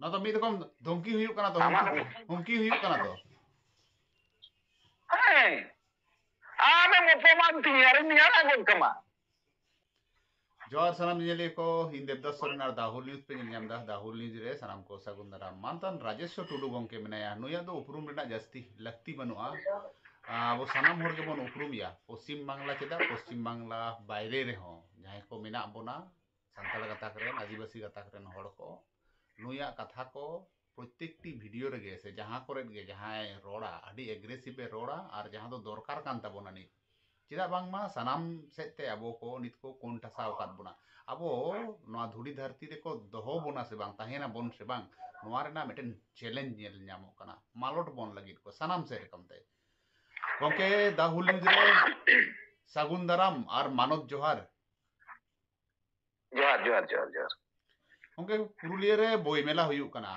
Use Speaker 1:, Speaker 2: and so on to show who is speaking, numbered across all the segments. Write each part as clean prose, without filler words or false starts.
Speaker 1: ना तो मी तो कम धमकी हुई कना तो
Speaker 2: आमा
Speaker 1: हुमकी हुई कना तो
Speaker 2: ᱦᱮᱸ ᱟᱢᱮᱢ ᱚᱯᱚᱢᱟᱱ ᱛᱤᱧᱟᱹ ᱟᱨᱤᱧ ᱧᱮᱞ ᱟᱹᱜᱩ ᱠᱟᱢᱟ
Speaker 1: जोर सनम निजेले को इन देवदास सोरेन और दाहुल न्यूज पे ᱧᱮᱞ ᱧᱟᱢ ᱫᱟ दाहुल न्यूज रे सनम को सागुन दाराम मानतान राजेश्वर टुडू गंके मेनाया नुया दो उपरुम रेना जास्ती लक्ति बनुआ अब सानाम हर गेबन उपरुमिया पश्चिम बांगला चेदा पश्चिम बांगला बायरे रे हो जहां को मेना बोना सानताल गाताक रेन आदिवासी गाताक रेन हड़ को नुया कथा को प्रत्येकटी भिडियो रेगे से जहां करे गे जहां रोड़ा अडी एग्रेसिव रोड़ा और जहां दो दरकार कान ताबोना नि चेदा बांगमा सनाम सेते अबो को नित को कोन टसाव कात बोना अबो नोआ धुड़ी धरती रे को दोहो बोना से बांग ताहेना बोन से बांग नोआ रेना मिटन चैलेंज नेल ᱧᱟᱢᱚᱜ ᱠᱟᱱᱟ मालोट बोन लगित को सनाम से रकम ते गंके दाहुल न्यूज रे सागुन दाराम और मानव जोहार
Speaker 2: ᱡᱚᱦᱟᱨ ᱡᱚᱦᱟर ᱡᱚᱦᱟर ᱡᱚᱦᱟर
Speaker 1: गंके पुरुलिया रे बोई मेला हुयुक कना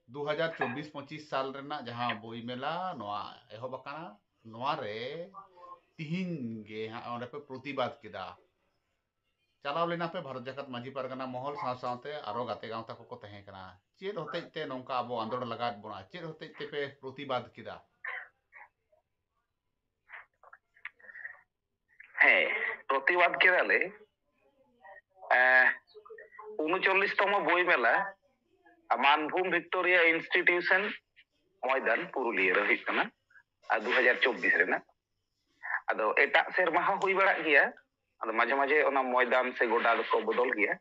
Speaker 1: 2024-25 साल रेना जहां बोई मेला नोआ एहोब कना नोआ रे तिहिन गे ओंडे पे प्रतिबाद केदा चलाव लेना पे भारत जाकत माझी पारगना महल साथ आरो गाते गांवता को तहें कना चेद होते ते नौका अब आंदोड़ लगा बोना चेद होते ते पे प्रतिबाद किदा
Speaker 2: ᱦᱮᱸ ᱯᱨᱚᱛᱤᱵᱟᱫ ᱠᱮᱫᱟᱞᱮ 39তম বই মেলা মানভূম ভিক্টোরিয়া ইনস্টিটিউশন ময়দান পুরুলিয়া রে ᱦᱩᱭᱩᱜ ᱠᱟᱱᱟ 2024 ᱨᱮᱱᱟᱜ ᱟᱫᱚ ᱮᱴᱟᱜ ᱥᱮᱨᱢᱟ ᱦᱚᱸ ᱦᱩᱭ ᱵᱟᱲᱟᱜ ᱜᱮᱭᱟ ᱟᱫᱚ ᱢᱟঝে ᱢᱟঝে ᱚᱱᱟ ময়দান ᱥᱮ ᱜᱚᱰᱟ ᱫᱚᱠᱚ ᱵᱚᱫᱚᱞ ᱜᱮᱭᱟ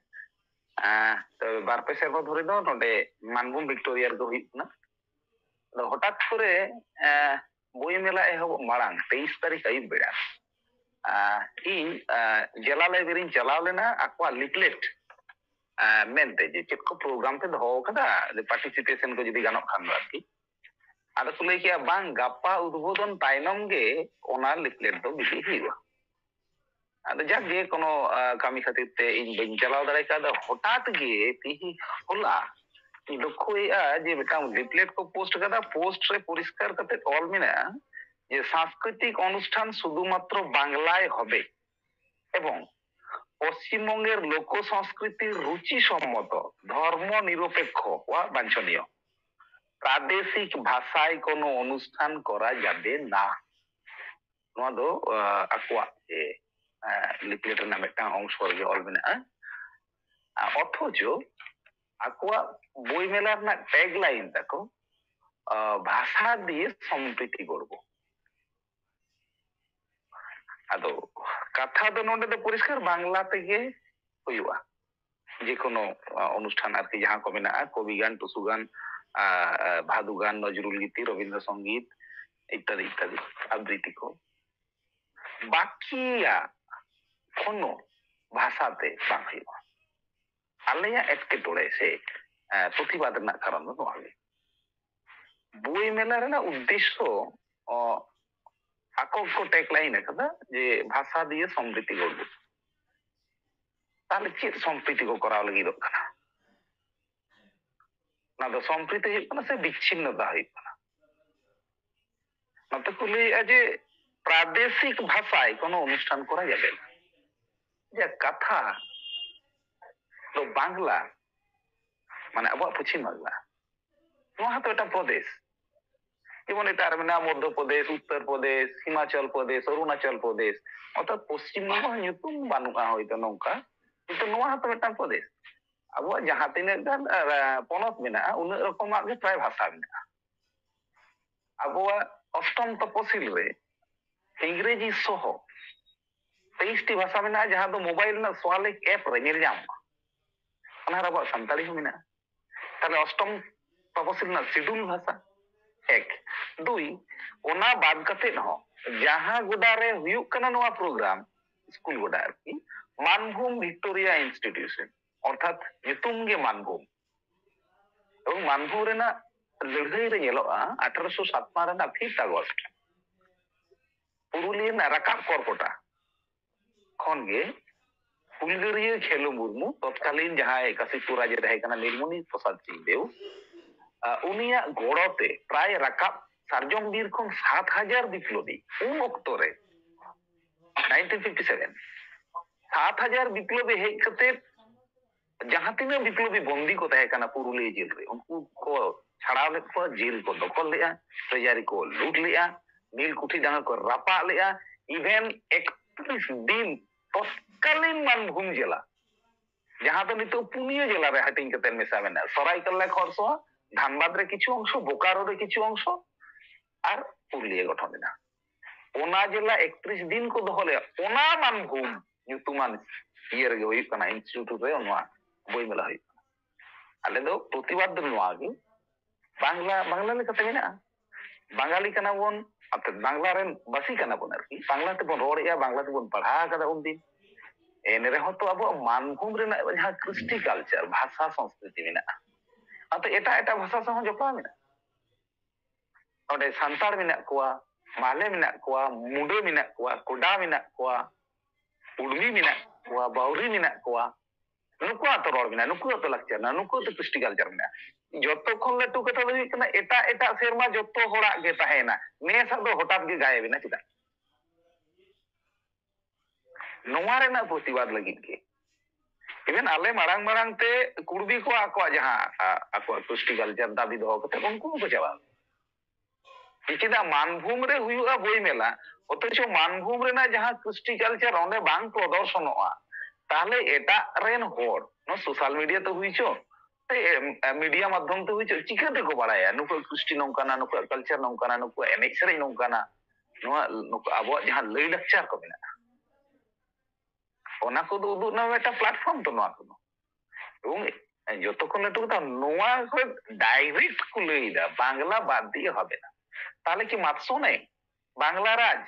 Speaker 2: ᱛᱚ ᱵᱟᱨᱯᱮ ᱥᱮᱨᱢᱟ ᱫᱷᱚᱨᱮ ᱫᱚ ᱱᱚᱰᱮ ᱢᱟᱱᱵᱷᱩᱢ ᱵᱷᱤᱠᱴᱳরিয়া ᱨᱮᱫᱚ ᱦᱩᱭᱩᱜ ᱠᱟᱱᱟ ᱟᱫᱚ ᱦᱚᱴᱟᱛ ᱠᱚᱨᱮ বই মেলা এহᱚᱵᱚᱜ ᱢᱟᱲᱟᱝ 23 তারিখ ᱟᱹᱭᱩᱵ ᱵᱮᱲᱟ ᱤᱧ ᱡᱮᱞᱟ ᱞᱟᱭᱵᱨᱮᱨᱤᱧ ᱪᱟᱞᱟᱣ ᱞᱮᱱᱟ ᱟᱠᱚᱣᱟᱜ ᱞᱤᱯᱞᱮᱴ ᱢᱮᱱᱛᱮ ᱡᱮ ᱪᱮᱫ ᱠᱚ ᱯᱨᱳᱜᱨᱟᱢ ᱯᱮ ᱫᱚᱦᱚ ᱠᱟᱫᱟ ᱯᱟর্টিসিপেশন ᱠᱚ ᱡᱩᱫᱤ ᱜᱟᱱᱚᱜ ᱠᱷᱟᱱ ᱫᱚ ᱟᱨᱠᱤ ᱟᱫᱚ ᱠᱚ ᱞᱟᱹᱭ ᱠᱮᱜᱼᱟ ᱵᱟᱝ ᱜᱟᱯᱟ ᱩᱫᱵᱳধন ᱛᱟᱭᱱᱚᱢ ᱜᱮ ᱚᱱᱟ ᱞᱤᱯᱞᱮᱴ ᱫᱚ ᱵᱤᱞᱤ ᱦᱩᱭᱩᱜᱼᱟ ᱟᱫᱚ ᱡᱟᱠ ᱜᱮ ᱠᱳᱱᱳ ᱠᱟᱹᱢᱤ ᱠᱷᱟᱹᱛᱤᱨ ᱛᱮ ᱤᱧ ᱵᱟᱹᱧ ᱪᱟᱞᱟᱣ ᱫᱟᱲᱮ ᱠᱟᱣᱫᱟ ᱦᱚᱴᱟᱛ ᱜᱮ ᱛᱤᱦᱤᱧ ᱦᱚᱞᱟ লক্ষ্যইয়া যে মিটাং লিফলেট কো পোস্ট কাদা পোস্ট রে পরিষ্কার করতে অল মিনা যে সাংস্কৃতিক অনুষ্ঠান শুধুমাত্র বাংলায় হবে এবং পশ্চিমবঙ্গের লোক সংস্কৃতির রুচি সম্মত ধর্ম নিরপেক্ষ ও বাঞ্ছনীয় প্রাদেশিক ভাষায় কোনো অনুষ্ঠান করা যাবে না নোয়া দো আকুয়া যে লিফলেট রেনা মিটাং অংশ রে অল মিনা অথচ আকুয়া বই মেলা রেনাগ ট্যাগলাইন তাকো ভাষা দিয়ে সম্প্রীতি করব আদো কথা তো নোডে তো পরিষ্কার বাংলা থেকে হইবা যে কোনো অনুষ্ঠান আর কি যাহা কবে না কবি গান টুসু গান ভাদু গান নজরুল গীতি রবীন্দ্রসঙ্গীত ইত্যাদি ইত্যাদি আবৃত্তি কো বাকিয়া কোনো ভাষাতে বাং হইবা আলেয়া একটে পড়ে সে প্রতিবাদ না কারণ নোয়াগে বই মেলা রেনা উদ্দেশ্য আকক को टैगलाइन है जे भाषा दिए समृद्धि गढ़ब ताहले चेत सम्प्रीति को कराव लगिद कना ना दो सम्प्रीति हुई कना से विच्छिन्नता हुई कना नते को लइया जे प्रादेशिक भाषाय कोनो অনুষ্ঠান করা যাবে না যে কথা তো বাংলা মানে আবহাওয়া পশ্চিম বাংলা নোয়া তো এটা প্রদেশ যেমন এটা আর মেনা মধ্যপ্রদেশ উত্তরপ্রদেশ হিমাচল প্রদেশ অরুণাচল প্রদেশ অর্থাৎ পশ্চিমবঙ্গ nyutum বানুকা হইতো নৌকা কিন্তু নোয়া তো একটা প্রদেশ আবহাওয়া যাহা তিনাক গান পনত মেনা উনাক রকমাক গে প্রায় ভাষা মেনা আবহাওয়া অষ্টম তপশিল রে ইংরেজি সহ 23টি ভাষা মেনা যাহা দো মোবাইল না সোয়ালিক অ্যাপ রে নিল ᱧᱟᱢ ᱚᱱᱟ ᱨᱮ ᱟᱵᱚᱣᱟᱜ ᱥᱟᱱᱛᱟᱲᱤ ᱦᱚᱸ ᱢᱮᱱᱟᱜᱼᱟ তাহলে অষ্টম তপশিল না শিডিউল ভাষা এক দুই ওনা বাদ কাতে হᱚᱸ যাহা গোডা রে হুᱭᱩᱜ ᱠᱟᱱᱟ নোয়া প্রোগ্রাম স্কুল গোডা আরকি মানভূম ভিক্টোরিয়া ইনস্টিটিউশন অর্থাৎ nyutum গে মানভূম এবং মানভূম রেনা লড়াই রে ñeloᱜᱼᱟ 1857 রেনা 5 আগস্ট পুরুলিয়া না রাকাব করকোটা খন গে হুলগারিয়া খেলো মুর্মু তৎকালীন যাহাই কাশীপুর রাজে তাহে কানা নীলমণি প্রসাদ সিং দেও উনিয়া গড়তে প্রায় রাকাব সার্জম বীর খন 7000 বিপ্লবী উন অক্তরে 1957 7000 বিপ্লবী হেজ কতে ᱡᱟᱦᱟᱸ ᱛᱤᱱᱟᱹᱜ ᱵᱤᱯᱞᱚᱵী ᱵᱚᱱᱫᱤ ᱠᱚ ᱛᱟᱦᱮᱸ ᱠᱟᱱᱟ ᱯᱩᱨᱩᱞᱤᱭᱟᱹ ᱡᱮᱞ ᱨᱮ ᱩᱱᱠᱩ ᱠᱚ ᱪᱷᱟᱲᱟᱣ ᱞᱮᱫ ᱠᱚᱣᱟ, ᱡᱮᱞ ᱠᱚ ᱫᱚᱠᱷᱚᱞ ᱞᱮᱜᱼᱟ, ᱴᱨᱮᱡᱟরি ᱠᱚ ᱞᱩᱴ ᱞᱮᱜᱼᱟ, নীল কুঠি ডাঙ্গা को রাপা লেয়া, ইভেন 31 দিন তৎকালীন মানভূম জেলা যাহা তো নিতো পুনিয়া জেলা রে হাটিং কাতে মেশা মেনা, সরাইকেল্লা খরসোয়া, ধানবাদ রে কিছু অংশ, বোকারো রে কিছু অংশ আর পুরুলিয়া গঠন এনা। ওনা জেলা 31 দিন को দহলে ওনা মানভূম nyutuman ইয়ে রে হই কানা ইনস্টিটিউট রে ওনা বই মেলা হই। আলে দো প্রতিবাদ দো নোয়া গি বাংলা লেকাতে মেনা বাঙালি কানা বন অর্থাৎ বাংলা রেন বাসি কানা বন আরকি, বাংলাতে বন রড়েয়া, বাংলাতে বন পড়া কাদা উনদিন এনে রে হতো আবো মানভূম রে না যাহা কৃষ্টি কালচার ভাষা সংস্কৃতি মেনা আতো এটা ভাষা সহ জপা মেনা ওডে সান্তাড় মেনা কোয়া, মালে মেনা কোয়া, মুন্ডে মেনা কোয়া, কোডা মেনা কোয়া, উর্মি মেনা কোয়া, বাউরি মেনা কোয়া, নুকু আতো রড় মেনা, নুকু আতো লাকচার না, নুকু আতো কৃষ্টি কালচার মেনা যতক্ষণ লাটু কথা বলি কিনা এটা সেরমা যত হড়াক গে তাহেনা নেসা দো হঠাৎ গে গায়েব না চিতা নোয়া রেনা প্রতিবাদ লাগিত গে ইভেন আলে মারাং তে কুড়বি को আকোয়া যাহা আকোয়া কৃষ্টি কালচার দাবি দহ কতে উনকু को চালা চিদা মানভূম রে হুইউয়া বই মেলা অথচ মানভূম রেনা যাহা কৃষ্টি কালচার অনে বাং প্রদর্শনওয়া তাহলে এটা রেন হড় নো সোশ্যাল মিডিয়া তো হুইছো মিডিয়া মাধ্যম তো হুইছো চিকাতে को বাড়ায়া নুকু কৃষ্টি নংকানা, নুকু কালচার নংকানা, নুকু এনেক সেরেñ নংকানা, নোয়া নুকু আবো যাহা লই লাকচার को মেনা ওনা को দো উদুগ না একটা প্ল্যাটফর্ম তো নোয়া কোনো এবং যতক্ষণ লাটু কথা নোয়া করে ডাইরেক্ট কো লইদা বাংলা বাদ দিয়ে হবে না তাহলে কি মাতসো নেই বাংলা রাজ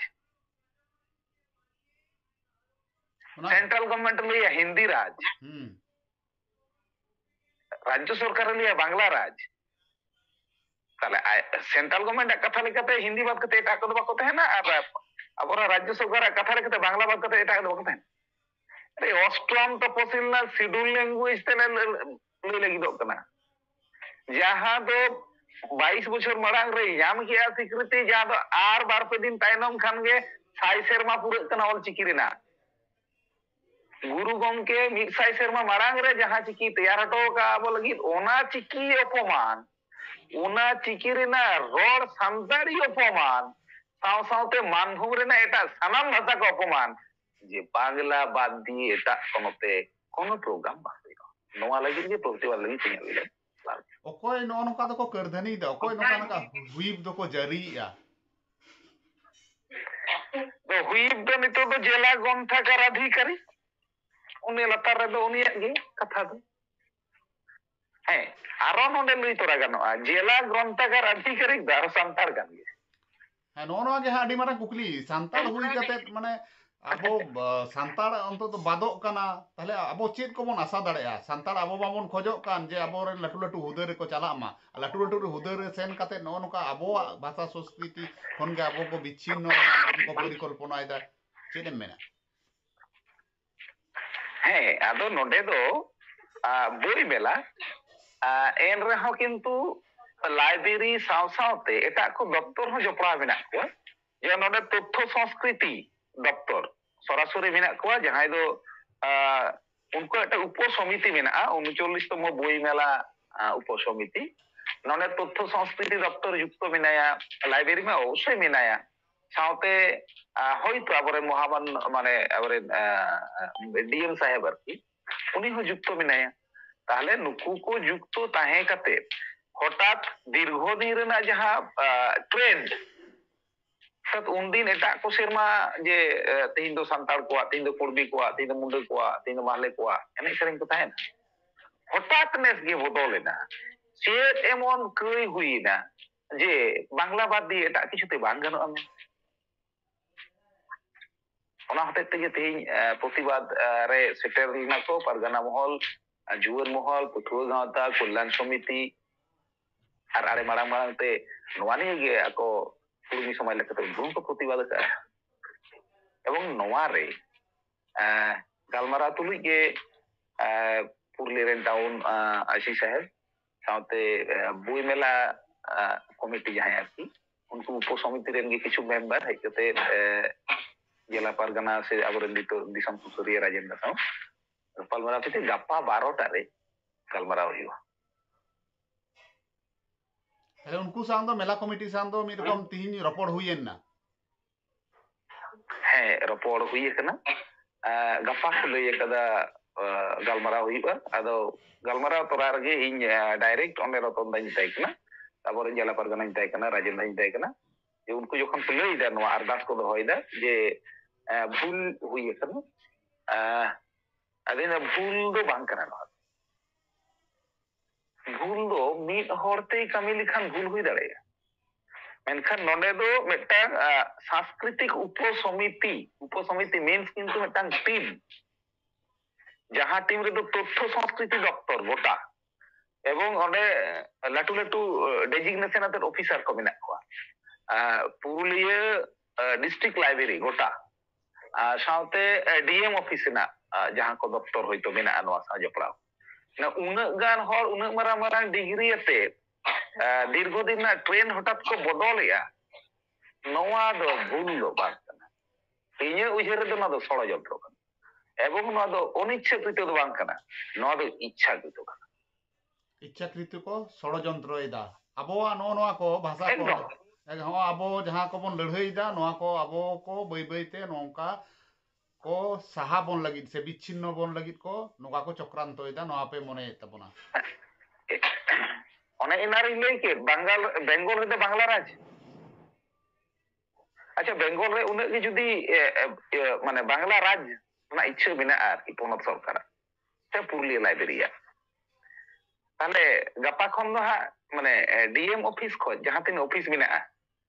Speaker 2: সেন্ট্রাল গভর্নমেন্ট লিয়া হিন্দি রাজ, রাজ্য সরকার লিয়া বাংলা রাজ, তাহলে সেন্ট্রাল গভর্নমেন্ট কথা লেখাতে হিন্দি বাদ করতে এটা কত বাকতে है ना আর আবার রাজ্য সরকার কথা লেখাতে বাংলা বাদ করতে এটা কত বাকতে है আরে অষ্টম তপশিল না শিডিউল ল্যাঙ্গুয়েজ তে লই লাগি দো না যাহা দো 22 বছর মারাং রে জাম কি স্বীকৃতি যা দো আর বার পে দিন তাইনম খান গে 6 সেরমা পুরো কনা অল চিকি রেনা গুরু গমকে 100 সেরমা মারাং রে যাহা চিকি তৈয়ার হটো কা আবো লাগি ওনা চিকি অপমান, ওনা চিকি রেনা রড় সান্তাড়ি অপমান সাও সাওতে মানভূম রেনা এটা সানাম ভাষা কে অপমান যে বাংলা বাদ দিয়ে এটা কোনোতে কোনো প্রোগ্রাম বাসে নোয়া লাগি যে প্রতিবাদ লাগি চিনি লইলে
Speaker 1: অকয় নো নকা দো কো করধনি দো অকয় নকা নকা হুইপ দো কো জারিয়া
Speaker 2: তো হুইপ দো নিতো তো জেলা গ্রন্থাগার আধিকারী উনি লাতার রে দো উনি গে কথা দো হ্যাঁ আরো নডে লই তোরা গানোa জেলা গ্রন্থাগার আধিকারী দার সান্তার গান গে
Speaker 1: হ্যাঁ নো গে হ্যাঁ আডি মারা কুকলি সান্তাল হুই কাতে মানে আবো সান্তাল অন্তত বাদক কানা তাহলে আবো চেত কো বন আশা দাড়েয়া সান্তাল আবো বামন খোজক কান যে আবো রে লাটু লাটু হুদে রে কো চালা মা লাটু লাটু হুদে রে সেন কাতে নো নকা আবো ভাষা সংস্কৃতি খন গে আবো কো বিচ্ছিন্ন কো পরিকল্পনা আইদা চেদেম মেনা
Speaker 2: হ্যাঁ আদো নডে দো বই মেলা এন রেহো কিন্তু লাইব্রেরি সাও সাওতে এটা কো দপ্তর হো জপড়া মেনা কো যে নডে তথ্য সংস্কৃতি দপ্তর সরাসরি মেনা কো যাহাই দো উনকো একটা উপসমিতি মেনা 39তম বই মেলা উপসমিতি নডে তথ্য সংস্কৃতি দপ্তর যুক্ত মেনায়া লাইব্রেরি মে অবশ্যই মেনায়া সাওতে হয়তো আবরে মহাবান মানে আবরে ডিএম সাহেব আর কি উনি হো যুক্ত মেনায়া তাহলে নুকু को যুক্ত তাহে কাতে হঠাৎ দীর্ঘদিন রেনা যাহা ট্রেন্ড সত উনদিন এটা কো সেরমা যে তিন দো সান্তাল কোয়া, তিন দো কুড়বি কোয়া, তিন দো মুন্ডে কোয়া, তিন দো মালে কোয়া এনে সেরেন কো তাহে না হঠাৎ নেস গে বদলে না সে এমন কই হুই না যে বাংলা বাদ দিয়ে এটা কিছুতে বাং গানো আমি ওনা হতে থেকে তেই প্রতিবাদ রে সেটেল না কো পারগানা মহল জুয়ার মহল পুথুয়া গাঁওতা কল্যাণ সমিতি আর আরে মারাং তে নোয়া নিয়ে গে আকো কুর্মী সময় লেখাতে উদ্ভূত প্রতিবাদ কা এবং নোয়া রে গালমারা তুলি গে পুরুলিয়া রেন টাউন আশি সাহেব সাথে বই মেলা কমিটি যাহাই আর কি উনকু উপসমিতি রেন গে কিছু মেম্বার হাইতে জেলা পারগানা সে আবরেন দিত দিশম সুসরিয়া রাজেন্দ্র সাউ ᱜᱟᱯᱟᱞᱢᱟᱨᱟᱣ ᱠᱟᱛᱮ ᱜᱟᱯᱟ 12টা ᱨᱮ ᱜᱟᱞᱢᱟᱨᱟᱣ ᱦᱩᱭᱩᱜᱼᱟ।
Speaker 1: ᱛᱟᱦᱞᱮ ᱩᱱᱠᱩ ᱥᱟᱶ ᱫᱚ ᱢᱮᱞᱟ ᱠᱚᱢᱤᱴᱤ ᱥᱟᱶ ᱫᱚ ᱢᱤᱫ ᱨᱚᱠᱚᱢ ᱛᱤᱦᱤᱧ ᱨᱚᱯᱚᱲ ᱦᱩᱭᱮᱱ ना?
Speaker 2: ᱦᱮᱸ ᱨᱚᱯᱚᱲ ᱦᱩᱭ ᱟᱠᱟᱱᱟ। ᱜᱟᱯᱟ ᱠᱚ ᱞᱟᱹᱭ ᱟᱠᱟᱫᱟ ᱜᱟᱞᱢᱟᱨᱟᱣ ᱦᱩᱭᱩᱜᱼᱟ। ᱟᱫᱚ ᱜᱟᱞᱢᱟᱨᱟᱣ ᱛᱚᱨᱟ ᱨᱮᱜᱮ ᱤᱧ ᱰᱟᱭᱨᱮक्ᱴ ᱚᱸᱰᱮ ᱨᱚᱛᱚᱱ ᱫᱟᱧ ᱢᱮᱛᱟᱭ ᱠᱟᱱᱟ, ᱛᱟᱨᱯᱚᱨᱮ ᱡᱮᱞᱟ ᱯᱟᱨᱜᱟᱱᱟᱧ ᱢᱮᱛᱟᱭ ᱠᱟᱱᱟ, ᱨᱟᱡᱮᱱ ᱫᱟᱧ ᱢᱮᱛᱟᱭ ᱠᱟᱱᱟ ᱡᱮ ᱩᱱᱠᱩ ᱡᱚᱠᱷᱚᱱ ᱠᱚ ᱞᱟᱹᱭᱫᱟ ᱱᱚᱣᱟ ᱟᱨᱫᱟᱥ ᱠᱚ ᱫᱚᱦᱚᱭᱮᱫᱟ ᱡᱮ ᱵᱷᱩᱞ ᱦᱩᱭ ᱟᱠᱟᱱᱟ, ᱟᱫᱚ ᱵᱷᱩᱞ ᱫᱚ ᱵᱟᱝ ᱠᱟᱱᱟ ᱱᱚᱣᱟ। ᱵᱷᱩᱞ ᱫᱚ ᱢᱤᱫ ᱦᱚᱲᱛᱮ ᱠᱟᱹᱢᱤ ᱞᱮᱠᱷᱟन ᱵᱷᱩᱞ ᱦᱩᱭ ᱫᱟᱲᱮᱭᱟᱜᱼᱟ। ᱢᱮᱱᱠᱷᱟन ᱱᱚᱰᱮ ᱫᱚ ᱢᱤᱫᱴᱟᱝ সাংস্কৃতিক উপসমিতি মিনস কিন্তু মিᱫᱴᱟᱝ টিম, ᱡᱟᱦᱟᱸ ᱴᱤᱢ ᱨᱮᱫᱚ তথ্য সংস্কৃতি দপ্তর গোটা এবং ᱚᱸᱰᱮ ᱞᱟᱹᱴᱩ ᱞᱟᱹᱴᱩ ᱰᱮজিᱜনেশন ᱟᱛᱮ ᱚᱯᱷᱤᱥᱟᱨ ᱠᱚ ᱢᱮᱱᱟᱜ ᱠᱚᱣᱟ। ᱯᱩᱨᱩᱞᱤᱭᱟᱹ ᱰᱤᱥᱴ্রিক্ট লাইব্রেরি গোটা ᱥᱟᱶᱛᱮ ᱰᱤএᱢ ᱚᱯᱷᱤᱥ ᱨᱮᱱᱟᱜ ᱡᱟᱦᱟᱸ ᱠᱚ ᱫᱚᱯᱛᱚᱨ ᱦᱚᱭᱛᱳ ᱢᱮᱱᱟᱜᱼᱟ ᱱᱚᱣᱟ ᱥᱟᱶ ᱡᱚᱯᱲᱟᱣ। ᱩᱱᱟᱹᱜ ᱜᱟᱱ ᱦᱚᱲ ᱩᱱᱟᱹᱜ ᱢᱟᱨᱟᱝ ᱢᱟᱨᱟᱝ ᱰᱤᱜᱽᱨᱤ ᱟᱛᱮ দীর্ঘ দিন ᱨᱮᱱᱟᱜ ᱴᱨᱮᱱ হঠাৎ ᱠᱚ ᱵᱚᱫᱚᱞᱮᱜᱼᱟ, ᱱᱚᱣᱟ ᱫᱚ ᱵᱷᱩᱞ ᱫᱚ ᱵᱟᱝ ᱠᱟᱱᱟ। ᱤᱧᱟᱹᱜ ᱩᱭᱦᱟᱹᱨ ᱨᱮᱫᱚ ᱱᱚᱣᱟ ᱫᱚ ষড়যন্ত্র ᱠᱟᱱᱟ এবং ᱱᱚᱣᱟ ᱫᱚ অনিচ্ছাকৃত ᱫᱚ ᱵᱟᱝ ᱠᱟᱱᱟ, ᱱᱚᱣᱟ ᱫᱚ ইচ্ছাকৃত ᱠᱟᱱᱟ।
Speaker 1: ইচ্ছাকৃত ᱠᱚ ষড়যন্ত্রᱭᱮᱫᱟ ᱟᱵᱚᱣᱟᱜ ᱱᱚᱣᱟ ᱠᱚ ᱵᱷᱟষᱟ ᱠᱚ ᱦᱚᱸ ᱟᱵᱚ ᱡᱟᱦᱟᱸ ᱠᱚᱵᱚᱱ ᱞᱟᱹᱲᱦᱟᱹᱭᱮᱫᱟ ᱱᱚᱣᱟ ᱠᱚ ᱟᱵᱚ ᱠᱚ ᱵᱟᱹᱭ ᱵᱟᱹᱭᱛᱮ ᱱᱚᱝᱠᱟ ᱠᱚ ᱥᱟᱦᱟ ᱵᱚᱱ ᱞᱟᱹᱜᱤᱫ ᱥᱮ ᱵᱤᱪᱷᱤন্ন ᱵᱚᱱ ᱞᱟᱹᱜᱤᱫ ᱠᱚ ᱱᱚᱝᱠᱟ ᱠᱚ ᱪᱚᱠᱨᱟᱱᱛᱚᱭᱮᱫᱟ, ᱱᱚᱣᱟ ᱯᱮ ᱢᱚᱱᱮᱭᱮᱫ ᱛᱟᱵᱚᱱᱟ?
Speaker 2: ᱚᱱᱮ ᱮᱱᱟᱨᱤᱧ ᱞᱟᱹᱭ ᱠᱮᱫ বেঙ্গল ᱨᱮᱫᱚ ᱵᱟᱝলা রাজ। আচ্ছা বেঙ্গল রে উনাᱹᱜ ᱜᱮ ᱡᱩᱫᱤ মানে বাংলা রাজ ᱨᱮᱱᱟᱜ ইচ্ছা ᱢᱮᱱᱟᱜᱼᱟ ᱟᱨᱠᱤ ᱯᱚᱱᱚᱛ ᱥᱚᱨᱠᱟᱨᱟᱜ ᱥᱮ ᱯᱩᱨᱩᱞᱤᱭᱟᱹ ᱞᱟᱭᱵᱨᱮᱨᱤᱭᱟᱜ, ᱛᱟᱦᱞᱮ ᱜᱟᱯᱟ ᱠᱷᱚᱱ ᱫᱚ ᱦᱟᱸᱜ ᱢᱟᱱᱮ ᱰᱤএᱢ ᱚᱯᱷᱤᱥ ᱠᱷᱚᱡ ᱡᱟᱦᱟᱸ ᱛᱤᱱᱟᱹᱜ ᱚᱯᱷᱤᱥ ᱢᱮᱱᱟᱜᱼᱟ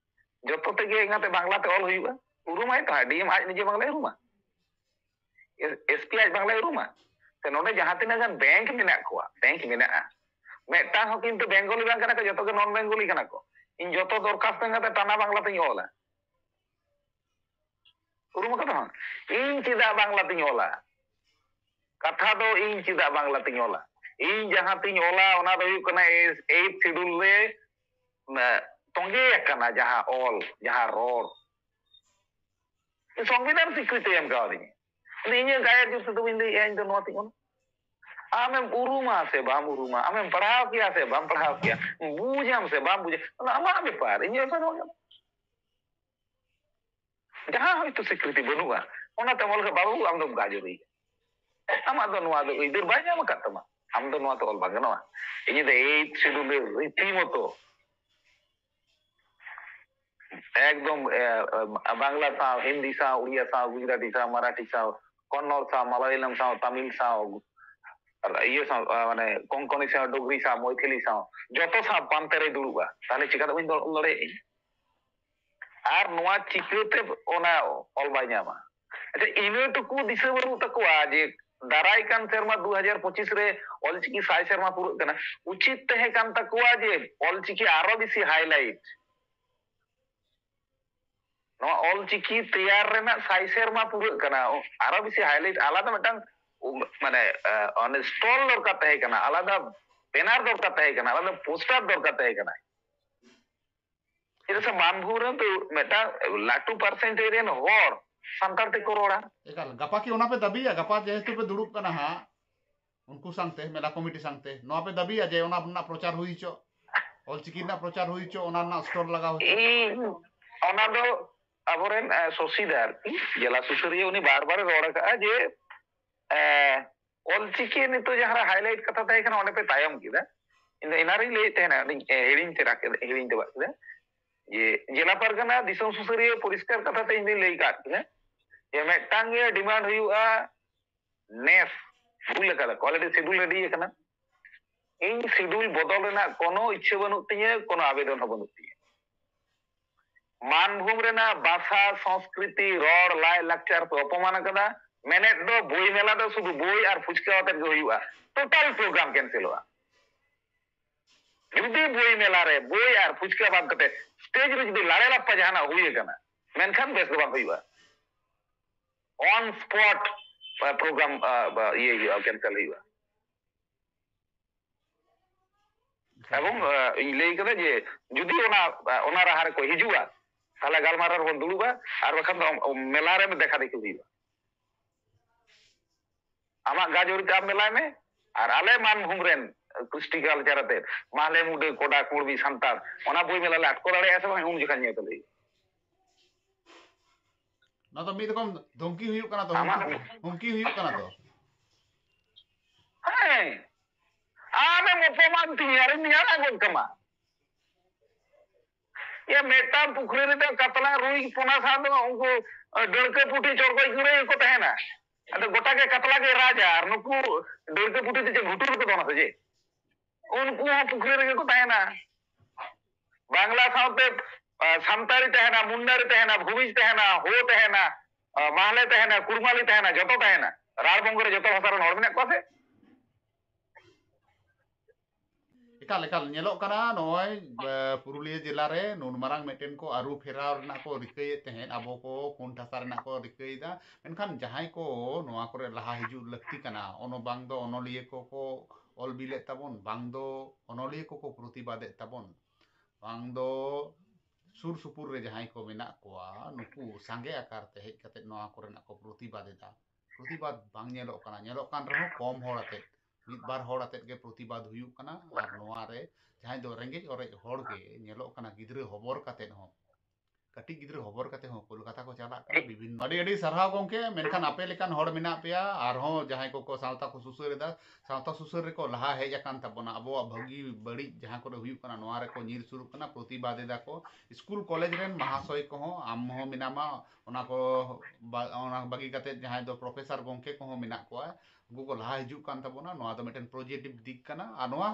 Speaker 2: ᱡᱚᱛᱚ ᱛᱮᱜᱮ ᱚᱱᱟᱛᱮ ᱵᱟᱝᱞᱟᱛᱮ ᱚᱞ ᱦᱩᱭᱩᱜᱼᱟ। ᱩᱨᱩᱢᱟᱭ ᱛᱚ ᱰᱤএᱢ ᱟᱡ ᱱᱤᱡᱮ ᱵᱟᱝᱞᱟᱭ ᱩᱨᱩᱢᱟ, ᱮᱥᱯᱤ ᱟᱡ ᱵᱟᱝᱞᱟᱭ ᱩᱨᱩᱢᱟ, ᱥᱮ ᱱᱚᱰᱮ ᱡᱟᱦᱟᱸ ᱛᱤᱱᱟᱹᱜ ᱜᱟᱱ ᱵᱮᱝᱠ ᱢᱮᱱᱟᱜ ᱠᱚᱣᱟ ᱵᱮᱝᱠ ᱢᱮᱱᱟᱜᱼᱟ ᱢᱤᱫᱴᱟᱝ ᱦᱚᱸ ᱠᱤᱱᱛᱩ ᱵᱮᱝᱜᱚᱞᱤ ᱵᱟᱝ ᱠᱟᱱᱟ ᱠᱚ, ᱡᱚᱛᱚ ᱜᱮ ᱱᱚᱱ ᱵᱮᱝᱜᱚᱞᱤ ᱠᱟᱱᱟ ᱠᱚ। ᱤᱧ ᱡᱚᱛᱚ ᱫᱚᱨᱠᱷᱟᱥᱛᱚ ᱠᱟᱛᱮ ᱴᱟনা ᱵᱟᱝᱞᱟᱛᱤᱧ ᱚᱞᱟ। ᱩᱨᱩᱢ ᱠᱟᱫᱟ ᱵᱟᱝ? ᱤᱧ ᱪᱮᱫᱟᱜ ᱵᱟᱝᱞᱟᱛᱤᱧ ᱚᱞᱟ? ᱠᱟᱛᱷᱟ ᱫᱚ ᱤᱧ ᱪᱮᱫᱟᱜ ᱵᱟᱝᱞᱟᱛᱤᱧ ᱚᱞᱟ? ᱤᱧ ᱡᱟᱦᱟᱸ ᱛᱤᱧ ᱚᱞᱟ ᱚᱱᱟ ᱫᱚ ᱦᱩᱭᱩᱜ ᱠᱟᱱᱟ 8 শিডিউল ᱨᱮ ᱛᱚᱸᱜᱮ ᱟᱠᱟᱱᱟ ᱡᱟᱦᱟᱸ ᱚᱞ ᱡᱟᱦᱟᱸ ᱨᱚᱲ সংবিধান স্বীকৃতি এম কাওয়াদিᱧᱟ। ᱤᱧᱟᱹᱜ ᱜᱟᱭᱮᱨ ᱡᱩᱨ ᱛᱮᱫᱚ ᱵᱟᱹᱧ ᱞᱟᱹᱭᱮᱜᱼᱟ ᱤᱧ ᱫᱚ ᱱᱚᱣᱟ ᱛᱤᱧ ᱚᱞᱟ। ᱟᱢᱮᱢ ᱩᱨᱩᱢᱟ ᱥᱮ ᱵᱟᱢ ᱩᱨᱩᱢᱟ, ᱟᱢᱮᱢ ᱯᱟᱲᱦᱟᱣ ᱠᱮᱭᱟ ᱥᱮ ᱵᱟᱢ ᱯᱟᱲᱦᱟᱣ ᱠᱮᱭᱟ, বুঝাম সে বাম বুঝে আমার ব্যাপার, ᱤᱧᱟᱹᱜ ব্যাপার ᱫᱚ ᱡᱟᱦᱟᱸ ᱦᱚᱭᱛᱳ স্বীকৃতি ᱵᱟᱹᱱᱩᱜᱼᱟ ᱚᱱᱟᱛᱮ ᱚᱞ ᱠᱮ ᱵᱟᱵᱩ ᱟᱢ ᱫᱚᱢ ᱜᱟᱡᱚᱨᱤ, ᱟᱢᱟᱜ ᱫᱚ ᱱᱚᱣᱟ ᱫᱚ ᱟᱹᱭᱫᱟᱹᱨ ᱵᱟᱭ ᱧᱟᱢ ᱟᱠᱟᱫ ᱛᱟᱢᱟ, ᱟᱢ ᱫᱚ ᱱᱚᱣᱟ ᱛᱮ ᱚᱞ ᱵᱟᱝ ᱜᱟᱱᱚᱜᱼᱟ। ᱤᱧ ᱫᱚ 8 শিডিউল রীতি মতো একদম বাংলা সাও হিন্দি সাও উড়িয়া সাও গুজরাটি সাও মারাঠি সাও কন্নড় সাও মালায়ালাম সাও তামিল সাও ইয়ে সাও মানে কোঙ্কনি সাও ডোগরি সাও মৈথিলি সাও যত সাও পান্তে রে দুড়ুবᱟ তাহলে চিকাতে বাᱹᱧ ᱚᱞ ᱫᱟᱲᱮᱭᱟᱜᱼᱟ। আর নোয়া চিকাতে ওনা ᱚᱞ ᱵᱟᱭ ᱧᱟᱢᱟ। আচ্ছা ইনাটুকু দিশে বানুᱜ তাকোয়া যে দারাই কান সেরমা 2025 রে অলচিকি 100 সেরমা পুরো কানা উচিত তাহে কান তাকোয়া যে অলচিকি আরো বেশি হাইলাইট ᱱᱚᱣᱟ ᱚᱞᱪᱤᱠᱤ ᱛᱮᱭᱟᱨ ᱨᱮᱱᱟᱜ 100 ᱥᱮᱨᱢᱟ ᱯᱩᱨᱟᱹᱜ ᱠᱟᱱᱟ, ᱟᱨᱚ ᱵᱮᱥᱤ ᱦᱟইᱞᱟইᱴ ᱟᱞᱟᱫᱟ ᱢᱤᱫᱴᱟᱝ মানে অনেক স্টল দরকার তাহে কানা, আলাদা ব্যানার দরকার তাহে কানা, আলাদা পোস্টার দরকার তাহে কানা। এটা মানভূম ᱨᱮ ᱛᱚ ᱢᱤᱫᱴᱟᱝ ᱞᱟᱹᱴᱩ ᱯᱟᱨᱥᱮᱱᱴᱮᱡ ᱨᱮᱱ ᱦᱚᱲ ᱥᱟᱱᱛᱟᱲ ᱛᱮᱠᱚ ᱨᱚᱲᱟ।
Speaker 1: ᱮᱠᱟᱞ ᱜᱟᱯᱟ ᱠᱤ ᱚᱱᱟ ᱯᱮ ᱫᱟᱹᱵᱤᱭᱟ? ᱜᱟᱯᱟ ᱡᱮᱦᱮᱛᱩ ᱯᱮ ᱫᱩᱲᱩᱵ ᱠᱟᱱᱟ ᱦᱟᱸᱜ ᱩᱱᱠᱩ ᱥᱟᱶᱛᱮ ᱢᱮᱞᱟ ᱠᱚᱢᱤᱴᱤ ᱥᱟᱶᱛᱮ ᱱᱚᱣᱟ ᱯᱮ ᱫᱟᱹᱵᱤᱭᱟ ᱡᱮ ᱚᱱᱟ ᱨᱮᱱᱟᱜ ᱯᱨᱚᱪᱟᱨ ᱦᱩᱭ ᱦᱚᱪᱚ, ᱚᱞᱪᱤᱠᱤ ᱨᱮᱱᱟᱜ ᱯᱨᱚᱪᱟᱨ ᱦᱩᱭ ᱦᱚᱪᱚ, ᱚᱱᱟ ᱨᱮᱱᱟᱜ ᱥᱴᱚᱞ ᱞᱟᱜᱟᱣ ᱦᱚᱪᱚ?
Speaker 2: ᱚᱱᱟ ᱫᱚ ᱟᱵᱚᱨᱮᱱ ᱥᱚᱥᱤᱫᱟ ᱟᱨᱠᱤ ᱡᱮᱞᱟ ᱥᱩᱥᱟᱹᱨᱤᱭᱟᱹ ᱩᱱᱤ ᱵᱟᱨ ᱵᱟᱨ ᱨᱚᱲ ᱟᱠᱟᱜᱼᱟ ᱡᱮ ᱚᱞᱪᱤᱠᱤ ᱱᱤᱛᱚᱜ ᱡᱟᱦᱟᱸ ᱦᱟᱭᱞᱟइट ᱠᱟᱛᱷᱟ ᱛᱟᱦᱮᱸ ᱠᱟᱱᱟ ᱚᱸᱰᱮ ᱯᱮ ᱛᱟᱭᱚᱢ ᱠᱮᱫᱟ। ᱤᱧ ᱫᱚ ᱮᱱᱟᱨᱤᱧ ᱞᱟᱹᱭᱮᱫ ᱛᱟᱦᱮᱱᱟ ᱦᱤᱲᱤᱧ ᱪᱟᱵᱟᱜ ᱠᱮᱫᱟ ᱡᱮ ᱡᱮᱞᱟ ᱯᱟᱨᱜᱟᱱᱟ ᱫᱤᱥᱚᱢ ᱥᱩᱥᱟᱹᱨᱤᱭᱟᱹ ᱯᱚᱨᱤষ্কার ᱠᱟᱛᱷᱟ ᱛᱮ ᱤᱧ ᱫᱩᱧ ᱞᱟᱹᱭ ᱠᱟᱫ ᱠᱤᱱᱟ ᱡᱮ ᱢᱤᱫᱴᱟᱝ ᱜᱮ ᱰᱤᱢᱟন্ড ᱦᱩᱭᱩᱜᱼᱟ ᱱᱮᱥ ভুল ᱟᱠᱟᱫᱟ ᱠᱚ ᱚᱞᱨᱮᱰᱤ শিডিউল রেডি আকানা। ᱤᱧ শিডিউল ᱵᱚᱫᱚᱞ ᱨᱮᱱᱟᱜ কোনো ইচ্ছে বানুᱜ তিᱧᱟ, কোনো আবেদন হᱚᱸ বানুᱜ তিᱧᱟ। মানভূম ᱨᱮᱱᱟᱜ ᱵᱷᱟষᱟ সংস্কৃতি ᱨᱚᱲ ᱞᱟᱭ ᱞᱟᱠᱪᱟᱨ ᱯᱮ অপমান ᱟᱠᱟᱫᱟ। ᱢᱮᱱᱮᱫ ᱫᱚ ᱵᱳᱭ ᱢᱮলা ᱫᱚ শুধু বই আর ফুচকা আতের ᱜᱮ ᱦᱩᱭᱩᱜᱼᱟ, টোটাল প্রোগ্রাম ক্যান্সেলᱚᱜᱼᱟ। যদি বই মেলা রে বই আর ফুচকা বাদ কাতে স্টেজ রে যদি লাড়ে লাপ্পা জাহানা হুই আকানা মেনখান বেশ ᱫᱚ ᱵᱟᱝ ᱦᱩᱭᱩᱜᱼᱟ। অন স্পট প্রোগ্রাম ইয়ে ᱦᱩᱭᱩᱜᱼᱟ, ক্যান্সেল ᱦᱩᱭᱩᱜᱼᱟ। এবং ᱤᱧ ᱞᱟᱹᱭ ᱠᱟᱫᱟ ᱡᱮ ᱡᱩᱫᱤ ᱚᱱᱟ ᱨᱟᱦᱟ ᱨᱮᱠᱚ ᱦᱤᱡᱩᱜᱼᱟ তাহলে গালমারার ᱨᱮᱵᱚᱱ ᱫᱩᱲᱩᱵᱟ, আর ᱵᱟᱠᱷᱟᱱ ᱫᱚ মেলা ᱨᱮ দেখা দেখি ᱦᱩᱭᱩᱜᱼᱟ। आमाक गाजोरी ते आप मेलाय में और आले मानभूम रेन कृष्टि कल्चर आते माले मुडे कोडा कुड़बी संतार ओना बोई मेला लाट को दाड़े ऐसे भाई उन जखन ये तले
Speaker 1: ना तो मीद कम धमकी हुई कना तो हुमकी हुई कना तो
Speaker 2: है आमे मोपमान तियार नियारा गोल कमा ये मेटा पुखरी रे कतला रुई पोना सादो उनको डड़के पुटी चोरको गुरे को तहना अद गोटा के कतला के राजा और नुकु डड़के पुटी ते घुटुर को दोना से उनको पुखरी रे को तहना बांग्ला साउते संतारी तहना मुन्नारी तहना भूमिज तहना हो तहना माले तहना कुरमाली तहना जतो तहना रार बंगरे जतो भाषा रे हॉर्मिना को से
Speaker 1: एकाल नेलो कना नय पुरुलिया जिला रे नुन मारांग मेटेन को आरु फेराव रना को रिकय तहन आबो को कोन ठासा रना को रिकयदा मेनखान जहाय को नोआ करे लहा हिजु लक्ति कना ono bang do onoliye ko ol bile tabon bang do onoliye ko प्रतिबादे tabon bang do sur supur re जहाय को मेना कोआ नुकु सांगे आकार ते हेज कते नोआ करे ना को प्रतिबादेदा प्रतिबाद बांग नेलो कान रहो कम होड़ाते मिद बार होड़ आते के प्रतिबाद हुयुक कना और नोआ रे जहां दो रेंगेज ओरेज होड़ के नेलो कना गिद्रे हबर काते हो कटी गिद्रे हबर काते हो कोलकाता को चला कना विभिन्न अडी अडी सरहाव गोंके मेनखान आपे लेकान होड़ मेना पेया और हो जहां को सावता को सुसुर दा सावता सुसुर रे को लहा हेज अकान तबना अबो भगी बड़ी जहां को हुयुक कना नोआ रे को नीर सुरु कना प्रतिबादे दा को स्कूल कॉलेज रेन महाशय को हो आम हो मिनामा ओना को बागी काते जहां दो प्रोफेसर गोंके को हो मिना को गुगल लहा हिजुक कान तबना नोआ दो मेटन पॉजिटिव दिक कना आ नोआ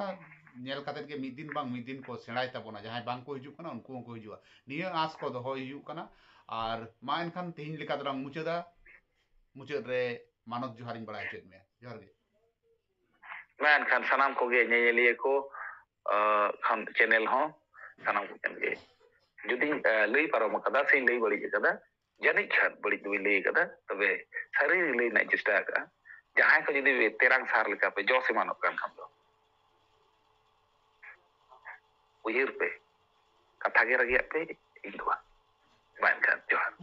Speaker 1: नेल काते के मिद दिन को सेणाय तबना जहां बांग को हिजुक कना उनको को हिजुआ निया आस को दो हिजुक कना और मा एनखान तिहिन लेका दरंग मुचेदा मुचेद रे मानव जोहारिन बड़ा चेत में जोहार गे
Speaker 2: मैं खान सनाम को गे नेलिए को खान चैनल हो सनाम को कन गे जुदी लई पारो मकदा से लई बड़ी कदा जानि खान बड़ी दुई लई कदा तबे सारी लई ना चेष्टा का जहां को जुदी तेरांग सार लेका पे जो से मानो कान खाम दो उहिर पे कथा गे रगिया पे इंदुआ मैं खान जोहार